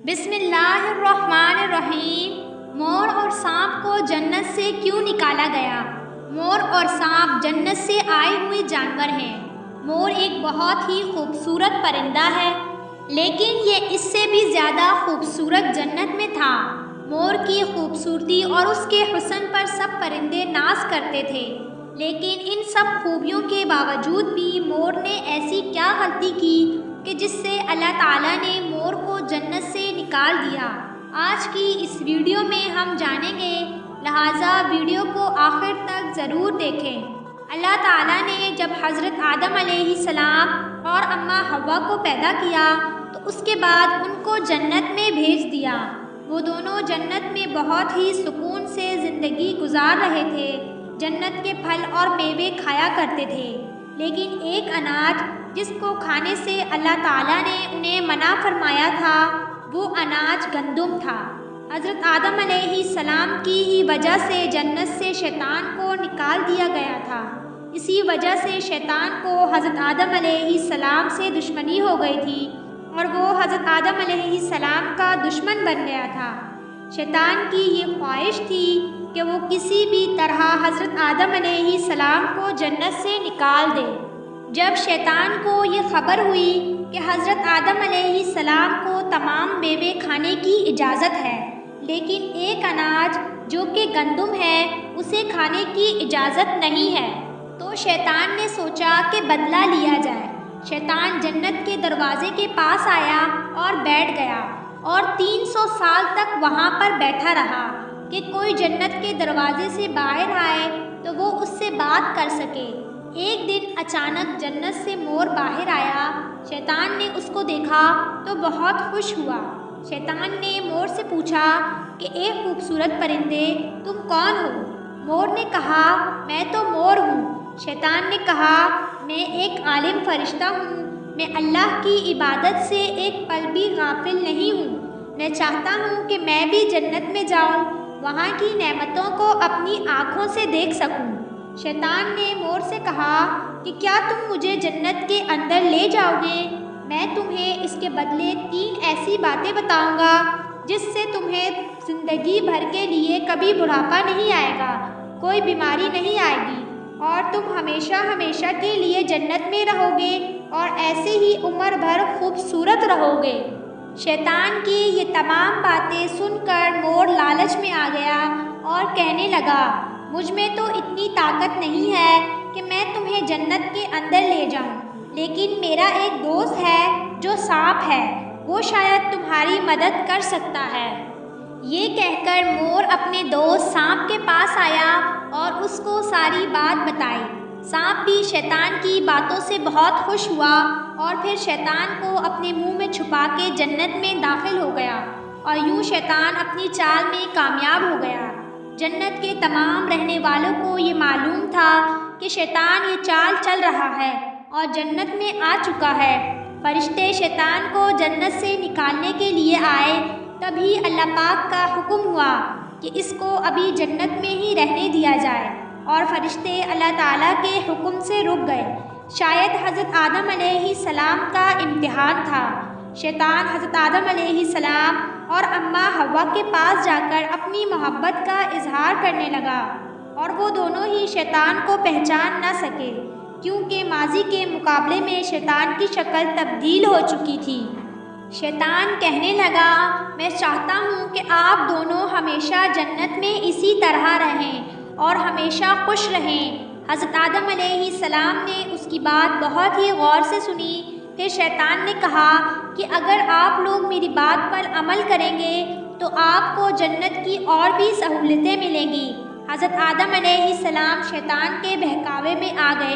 بسم اللہ الرحمن الرحیم۔ مور اور سانپ کو جنت سے کیوں نکالا گیا؟ مور اور سانپ جنت سے آئے ہوئے جانور ہیں۔ مور ایک بہت ہی خوبصورت پرندہ ہے، لیکن یہ اس سے بھی زیادہ خوبصورت جنت میں تھا۔ مور کی خوبصورتی اور اس کے حسن پر سب پرندے ناز کرتے تھے، لیکن ان سب خوبیوں کے باوجود بھی مور نے ایسی کیا غلطی کی کہ جس سے اللہ تعالیٰ نے مور کو جنت سے نکال دیا؟ آج کی اس ویڈیو میں ہم جانیں گے، لہٰذا ویڈیو کو آخر تک ضرور دیکھیں۔ اللہ تعالیٰ نے جب حضرت آدم علیہ السلام اور اماں حوا کو پیدا کیا تو اس کے بعد ان کو جنت میں بھیج دیا۔ وہ دونوں جنت میں بہت ہی سکون سے زندگی گزار رہے تھے، جنت کے پھل اور میوے کھایا کرتے تھے، لیکن ایک اناج جس کو کھانے سے اللہ تعالیٰ نے انہیں منع فرمایا تھا، وہ اناج گندم تھا۔ حضرت آدم علیہ السلام کی ہی وجہ سے جنت سے شیطان کو نکال دیا گیا تھا۔ اسی وجہ سے شیطان کو حضرت آدم علیہ السلام سے دشمنی ہو گئی تھی اور وہ حضرت آدم علیہ السلام کا دشمن بن گیا تھا۔ شیطان کی یہ خواہش تھی کہ وہ کسی بھی طرح حضرت آدم علیہ السلام کو جنت سے نکال دے۔ جب شیطان کو یہ خبر ہوئی کہ حضرت آدم علیہ السلام کو تمام میوے کھانے کی اجازت ہے، لیکن ایک اناج جو کہ گندم ہے اسے کھانے کی اجازت نہیں ہے، تو شیطان نے سوچا کہ بدلہ لیا جائے۔ شیطان جنت کے دروازے کے پاس آیا اور بیٹھ گیا اور 300 سال تک وہاں پر بیٹھا رہا کہ کوئی جنت کے دروازے سے باہر آئے تو وہ اس سے بات کر سکے۔ ایک دن اچانک جنت سے مور باہر آیا۔ شیطان نے اس کو دیکھا تو بہت خوش ہوا۔ شیطان نے مور سے پوچھا کہ اے خوبصورت پرندے، تم کون ہو؟ مور نے کہا، میں تو مور ہوں۔ شیطان نے کہا، میں ایک عالم فرشتہ ہوں، میں اللہ کی عبادت سے ایک پل بھی غافل نہیں ہوں۔ میں چاہتا ہوں کہ میں بھی جنت میں جاؤں، وہاں کی نعمتوں کو اپنی آنکھوں سے دیکھ سکوں۔ شیطان نے مور سے کہا کہ کیا تم مجھے جنت کے اندر لے جاؤ گے؟ میں تمہیں اس کے بدلے 3 ایسی باتیں بتاؤں گا جس سے تمہیں زندگی بھر کے لیے کبھی بڑھاپا نہیں آئے گا، کوئی بیماری نہیں آئے گی، اور تم ہمیشہ ہمیشہ کے لیے جنت میں رہو گے اور ایسے ہی عمر بھر خوبصورت رہو گے۔ شیطان کی یہ تمام باتیں سن کر مور لالچ میں آ گیا اور کہنے لگا، مجھ میں تو اتنی طاقت نہیں ہے کہ میں تمہیں جنت کے اندر لے جاؤں، لیکن میرا ایک دوست ہے جو سانپ ہے، وہ شاید تمہاری مدد کر سکتا ہے۔ یہ کہہ کر مور اپنے دوست سانپ کے پاس آیا اور اس کو ساری بات بتائی۔ سانپ بھی شیطان کی باتوں سے بہت خوش ہوا اور پھر شیطان کو اپنے منہ میں چھپا کے جنت میں داخل ہو گیا، اور یوں شیطان اپنی چال میں کامیاب ہو گیا۔ جنت کے تمام رہنے والوں کو یہ معلوم تھا کہ شیطان یہ چال چل رہا ہے اور جنت میں آ چکا ہے۔ فرشتے شیطان کو جنت سے نکالنے کے لیے آئے، تبھی اللہ پاک کا حکم ہوا کہ اس کو ابھی جنت میں ہی رہنے دیا جائے، اور فرشتے اللہ تعالیٰ کے حکم سے رک گئے۔ شاید حضرت آدم علیہ السلام کا امتحان تھا۔ شیطان حضرت آدم علیہ السلام اور اماں حوا کے پاس جا کر اپنی محبت کا اظہار کرنے لگا، اور وہ دونوں ہی شیطان کو پہچان نہ سکے، کیونکہ ماضی کے مقابلے میں شیطان کی شکل تبدیل ہو چکی تھی۔ شیطان کہنے لگا، میں چاہتا ہوں کہ آپ دونوں ہمیشہ جنت میں اسی طرح رہیں اور ہمیشہ خوش رہیں۔ حضرت آدم علیہ السلام نے اس کی بات بہت ہی غور سے سنی۔ پھر شیطان نے کہا کہ اگر آپ لوگ میری بات پر عمل کریں گے تو آپ کو جنت کی اور بھی سہولتیں ملیں گی۔ حضرت آدم علیہ السلام شیطان کے بہکاوے میں آ گئے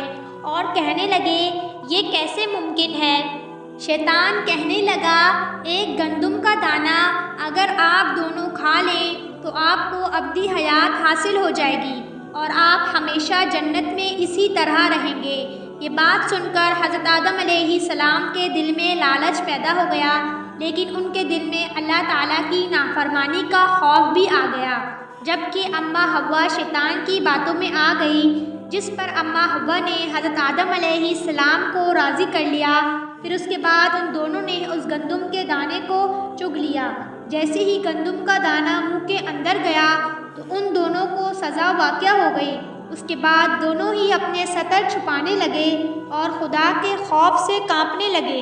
اور کہنے لگے، یہ کیسے ممکن ہے؟ شیطان کہنے لگا، ایک گندم کا دانہ اگر آپ دونوں کھا لیں تو آپ کو ابدی حیات حاصل ہو جائے گی اور آپ ہمیشہ جنت میں اسی طرح رہیں گے۔ یہ بات سن کر حضرت آدم علیہ السلام کے دل میں لالچ پیدا ہو گیا، لیکن ان کے دل میں اللہ تعالیٰ کی نافرمانی کا خوف بھی آ گیا۔ جبکہ اماں حوا شیطان کی باتوں میں آ گئی، جس پر اماں حوا نے حضرت آدم علیہ السلام کو راضی کر لیا۔ پھر اس کے بعد ان دونوں نے اس گندم کے دانے کو چگ لیا۔ جیسے ہی گندم کا دانہ منہ کے اندر گیا تو ان دونوں کو سزا واقع ہو گئی۔ اس کے بعد دونوں ہی اپنے ستر چھپانے لگے اور خدا کے خوف سے کانپنے لگے۔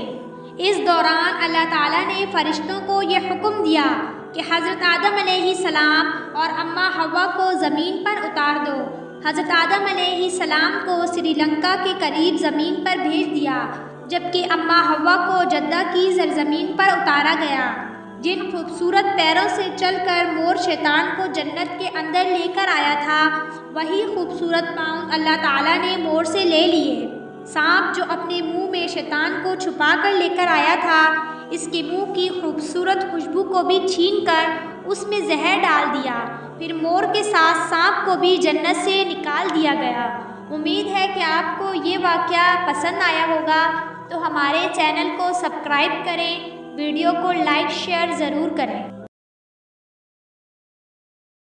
اس دوران اللہ تعالیٰ نے فرشتوں کو یہ حکم دیا کہ حضرت آدم علیہ السلام اور اماں حوا کو زمین پر اتار دو۔ حضرت آدم علیہ السلام کو سری لنکا کے قریب زمین پر بھیج دیا، جبکہ اماں حوا کو جدہ کی سرزمین پر اتارا گیا۔ جن خوبصورت پیروں سے چل کر مور شیطان کو جنت کے اندر لے کر آیا تھا، وہی خوبصورت پاؤں اللہ تعالیٰ نے مور سے لے لیے۔ سانپ جو اپنے منہ میں شیطان کو چھپا کر لے کر آیا تھا، اس کے منہ کی خوبصورت خوشبو کو بھی چھین کر اس میں زہر ڈال دیا۔ پھر مور کے ساتھ سانپ کو بھی جنت سے نکال دیا گیا۔ امید ہے کہ آپ کو یہ واقعہ پسند آیا ہوگا، تو ہمارے چینل کو سبسکرائب کریں، ویڈیو کو لائک شیئر ضرور کریں۔